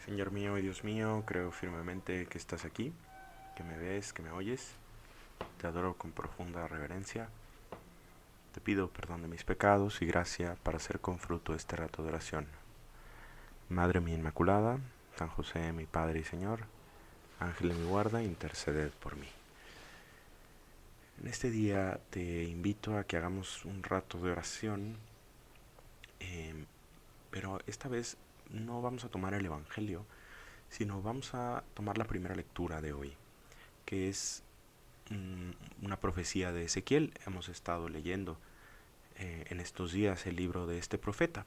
Señor mío y Dios mío, creo firmemente que estás aquí, que me ves, que me oyes. Te adoro con profunda reverencia. Te pido perdón de mis pecados y gracia para hacer con fruto este rato de oración. Madre mía Inmaculada, San José, mi Padre y Señor, Ángel de mi guarda, interceded por mí. En este día te invito a que hagamos un rato de oración, pero esta vez no vamos a tomar el Evangelio, sino vamos a tomar la primera lectura de hoy, que es una profecía de Ezequiel. Hemos estado leyendo en estos días el libro de este profeta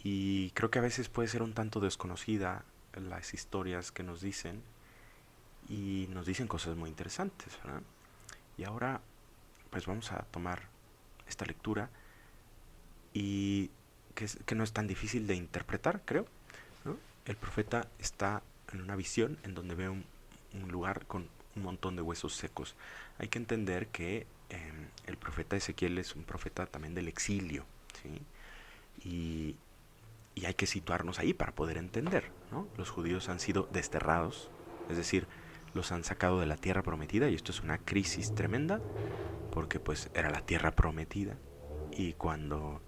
y creo que a veces puede ser un tanto desconocida las historias que nos dicen y nos dicen cosas muy interesantes, ¿verdad? Y ahora pues vamos a tomar esta lectura y que no es tan difícil de interpretar, creo, ¿no? El profeta está en una visión en donde ve un lugar con un montón de huesos secos. Hay que entender que el profeta Ezequiel es un profeta también del exilio, ¿sí? Y, y hay que situarnos ahí para poder entender, ¿no? Los judíos han sido desterrados, es decir, los han sacado de la tierra prometida y esto es una crisis tremenda porque pues era la tierra prometida y cuando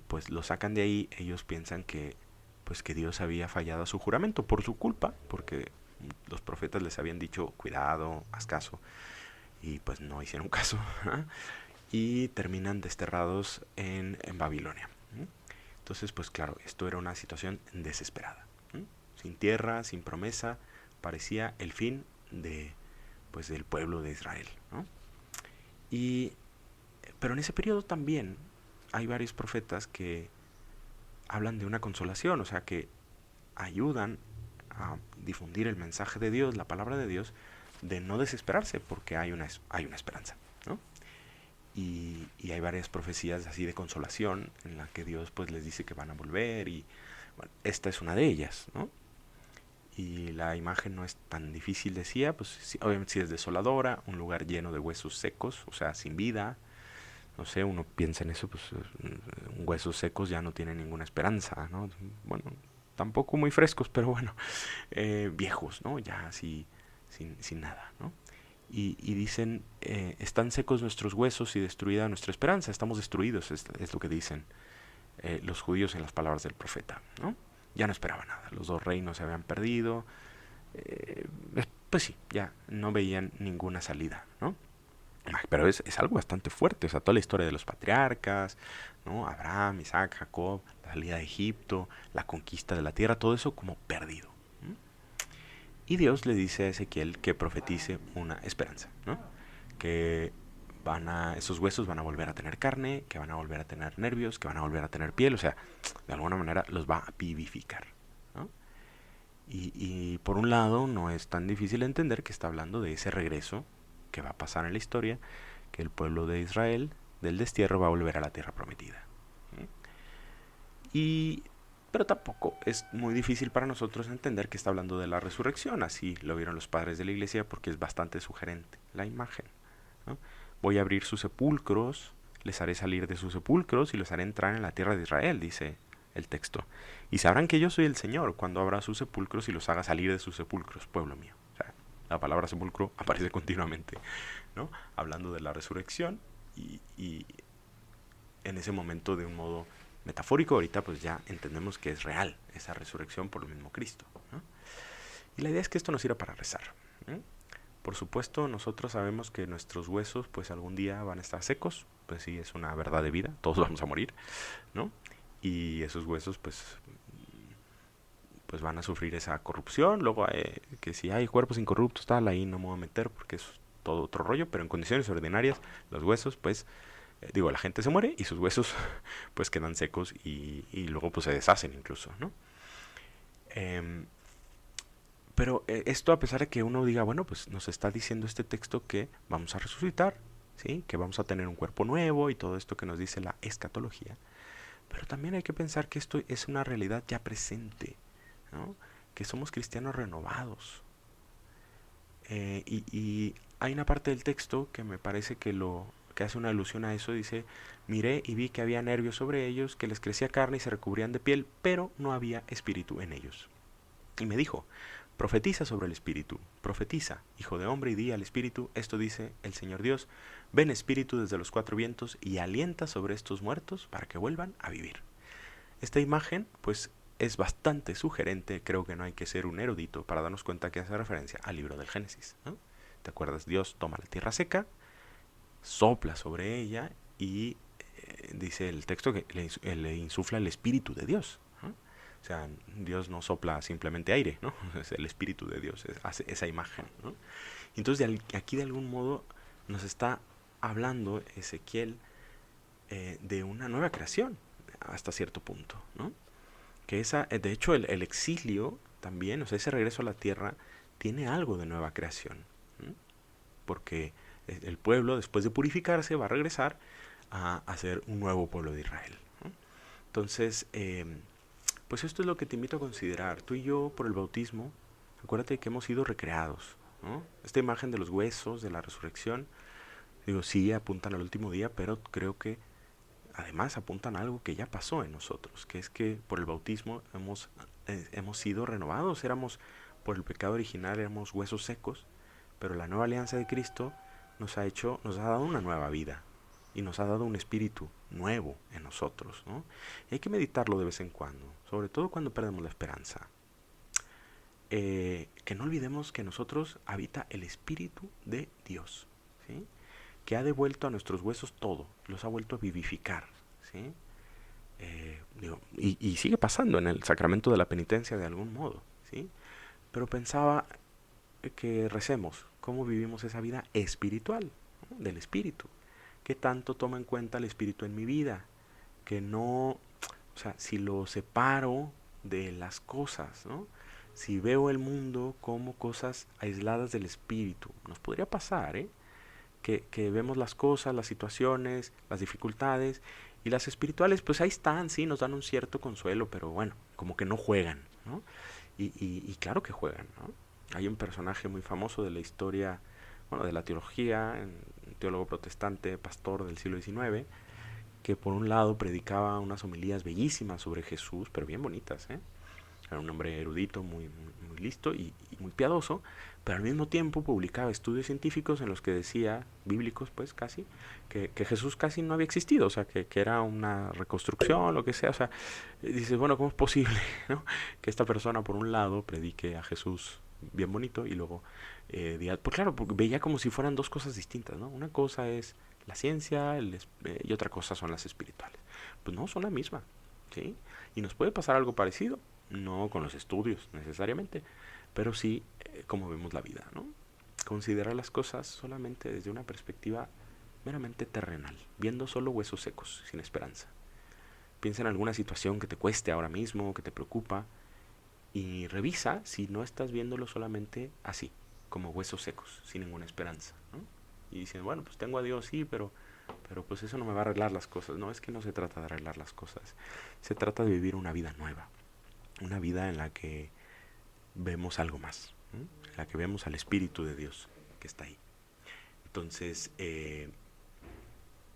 pues lo sacan de ahí ellos piensan que pues que Dios había fallado a su juramento por su culpa, porque los profetas les habían dicho cuidado, haz caso, y pues no hicieron caso, ¿eh? Y terminan desterrados en Babilonia. Entonces, pues claro, esto era una situación desesperada. Sin tierra, sin promesa, parecía el fin de, pues, del pueblo de Israel, ¿no? Y, pero en ese periodo también hay varios profetas que hablan de una consolación, o sea, que ayudan a difundir el mensaje de Dios, la palabra de Dios, de no desesperarse porque hay una esperanza, ¿no? Y hay varias profecías así de consolación en la que Dios pues les dice que van a volver y bueno, esta es una de ellas, ¿no? Y la imagen no es tan difícil, decía, pues sí, obviamente sí es desoladora, un lugar lleno de huesos secos, o sea, sin vida. No sé, uno piensa en eso, pues huesos secos ya no tienen ninguna esperanza, ¿no? Bueno, tampoco muy frescos, pero bueno, viejos, ¿no? Ya así, sin nada, ¿no? Y dicen, están secos nuestros huesos y destruida nuestra esperanza, estamos destruidos, es lo que dicen los judíos en las palabras del profeta, ¿no? Ya no esperaba nada, los dos reinos se habían perdido, eh, pues sí, ya no veían ninguna salida, ¿no? Pero es algo bastante fuerte, o sea, toda la historia de los patriarcas, ¿no? Abraham, Isaac, Jacob, la salida de Egipto, la conquista de la tierra, todo eso como perdido. ¿No? Y Dios le dice a Ezequiel que profetice una esperanza, ¿no? Que esos huesos van a volver a tener carne, que van a volver a tener nervios, que van a volver a tener piel, o sea, de alguna manera los va a vivificar, ¿no? Y por un lado no es tan difícil entender que está hablando de ese regreso que va a pasar en la historia, que el pueblo de Israel del destierro va a volver a la tierra prometida. Y pero tampoco es muy difícil para nosotros entender que está hablando de la resurrección, así lo vieron los padres de la iglesia porque es bastante sugerente la imagen, ¿no? Voy a abrir sus sepulcros, les haré salir de sus sepulcros y los haré entrar en la tierra de Israel, dice el texto. Y sabrán que yo soy el Señor cuando abra sus sepulcros y los haga salir de sus sepulcros, pueblo mío. O sea, la palabra sepulcro aparece continuamente, ¿no? Hablando de la resurrección y en ese momento de un modo metafórico, ahorita pues ya entendemos que es real esa resurrección por lo mismo Cristo, ¿no? Y la idea es que esto nos sirva para rezar, ¿no? Por supuesto, nosotros sabemos que nuestros huesos pues algún día van a estar secos, pues sí, es una verdad de vida, todos vamos a morir, ¿no? Y esos huesos pues van a sufrir esa corrupción, luego que si hay cuerpos incorruptos tal, ahí no me voy a meter porque es todo otro rollo, pero en condiciones ordinarias los huesos pues digo, la gente se muere y sus huesos pues quedan secos y luego pues se deshacen incluso, ¿no? Eh, pero esto a pesar de que uno diga, bueno, pues nos está diciendo este texto que vamos a resucitar, ¿sí? Que vamos a tener un cuerpo nuevo y todo esto que nos dice la escatología. Pero también hay que pensar que esto es una realidad ya presente, ¿no? Que somos cristianos renovados. Y hay una parte del texto que me parece que hace una alusión a eso. Dice, miré y vi que había nervios sobre ellos, que les crecía carne y se recubrían de piel, pero no había espíritu en ellos. Y me dijo: profetiza sobre el espíritu, profetiza, hijo de hombre, y di al espíritu: esto dice el Señor Dios, ven espíritu desde los cuatro vientos y alienta sobre estos muertos para que vuelvan a vivir. Esta imagen, pues, es bastante sugerente. Creo que no hay que ser un erudito para darnos cuenta que hace referencia al libro del Génesis, ¿no? ¿Te acuerdas? Dios toma la tierra seca, sopla sobre ella y dice el texto que le insufla el espíritu de Dios, ¿no? O sea, Dios no sopla simplemente aire, ¿no? Es el espíritu de Dios, hace esa imagen, ¿no? Entonces aquí de algún modo nos está hablando Ezequiel de una nueva creación hasta cierto punto, ¿no? Que de hecho el exilio también, o sea, ese regreso a la tierra tiene algo de nueva creación, ¿no? Porque el pueblo, después de purificarse, va a regresar a ser un nuevo pueblo de Israel, ¿no? Entonces, pues esto es lo que te invito a considerar. Tú y yo, por el bautismo, acuérdate que hemos sido recreados, ¿no? Esta imagen de los huesos, de la resurrección, digo, sí, apuntan al último día, pero creo que además apuntan a algo que ya pasó en nosotros, que es que por el bautismo hemos sido renovados. Por el pecado original éramos huesos secos, pero la nueva alianza de Cristo nos ha dado una nueva vida y nos ha dado un espíritu nuevo en nosotros, ¿no? Y hay que meditarlo de vez en cuando, sobre todo cuando perdemos la esperanza. Que no olvidemos que en nosotros habita el Espíritu de Dios, ¿sí? Que ha devuelto a nuestros huesos todo, los ha vuelto a vivificar, ¿sí? Y sigue pasando en el sacramento de la penitencia de algún modo, ¿sí? Pero pensaba que recemos cómo vivimos esa vida espiritual, ¿no? Del espíritu. ¿Qué tanto toma en cuenta el espíritu en mi vida? Que no, o sea, si lo separo de las cosas, ¿no? Si veo el mundo como cosas aisladas del espíritu, nos podría pasar, ¿eh? Que vemos las cosas, las situaciones, las dificultades, y las espirituales, pues ahí están, sí, nos dan un cierto consuelo, pero bueno, como que no juegan, ¿no? Y claro que juegan, ¿no? Hay un personaje muy famoso de la historia, bueno, de la teología, un teólogo protestante, pastor del siglo XIX, que por un lado predicaba unas homilías bellísimas sobre Jesús, pero bien bonitas, ¿eh? Era un hombre erudito, muy listo y muy piadoso, pero al mismo tiempo publicaba estudios científicos en los que decía, bíblicos pues casi, que Jesús casi no había existido, o sea, que era una reconstrucción, lo que sea. O sea, dices, bueno, ¿cómo es posible, ¿no? Que esta persona por un lado predique a Jesús bien bonito y luego diga, pues claro, porque veía como si fueran dos cosas distintas, ¿no? Una cosa es la ciencia y otra cosa son las espirituales. Pues no, son la misma, ¿sí? Y nos puede pasar algo parecido, no con los estudios necesariamente, pero sí cómo vemos la vida, ¿no? Considerar las cosas solamente desde una perspectiva meramente terrenal, viendo solo huesos secos, sin esperanza. Piensa en alguna situación que te cueste ahora mismo, que te preocupa, y revisa si no estás viéndolo solamente así, como huesos secos, sin ninguna esperanza, ¿no? Y dicen, bueno, pues tengo a Dios, sí, pero pues eso no me va a arreglar las cosas. No, es que no se trata de arreglar las cosas, se trata de vivir una vida nueva, una vida en la que vemos algo más, ¿no? En la que vemos al Espíritu de Dios que está ahí. Entonces,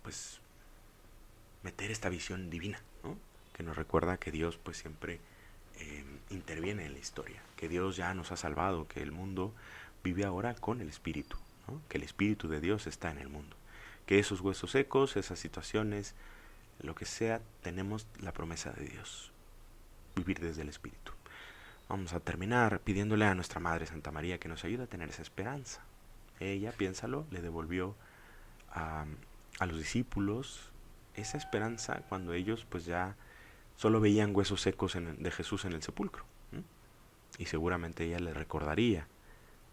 pues meter esta visión divina, ¿no? Que nos recuerda que Dios pues siempre interviene en la historia, que Dios ya nos ha salvado, que el mundo vive ahora con el Espíritu, ¿no? Que el Espíritu de Dios está en el mundo, que esos huesos secos, esas situaciones, lo que sea, tenemos la promesa de Dios, vivir desde el Espíritu. Vamos a terminar pidiéndole a nuestra Madre Santa María que nos ayude a tener esa esperanza. Ella, piénsalo, le devolvió a los discípulos esa esperanza cuando ellos pues ya solo veían huesos secos de Jesús en el sepulcro, ¿eh? Y seguramente ella le recordaría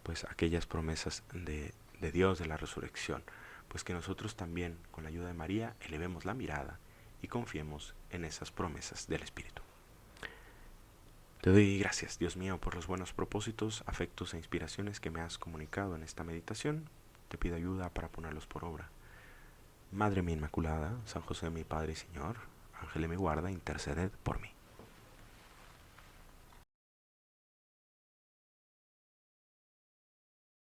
pues aquellas promesas de Dios, de la resurrección. Pues que nosotros también, con la ayuda de María, elevemos la mirada y confiemos en esas promesas del Espíritu. Te doy gracias, Dios mío, por los buenos propósitos, afectos e inspiraciones que me has comunicado en esta meditación. Te pido ayuda para ponerlos por obra. Madre mía Inmaculada, San José mi Padre y Señor, Ángel de mi guarda, interceded por mí.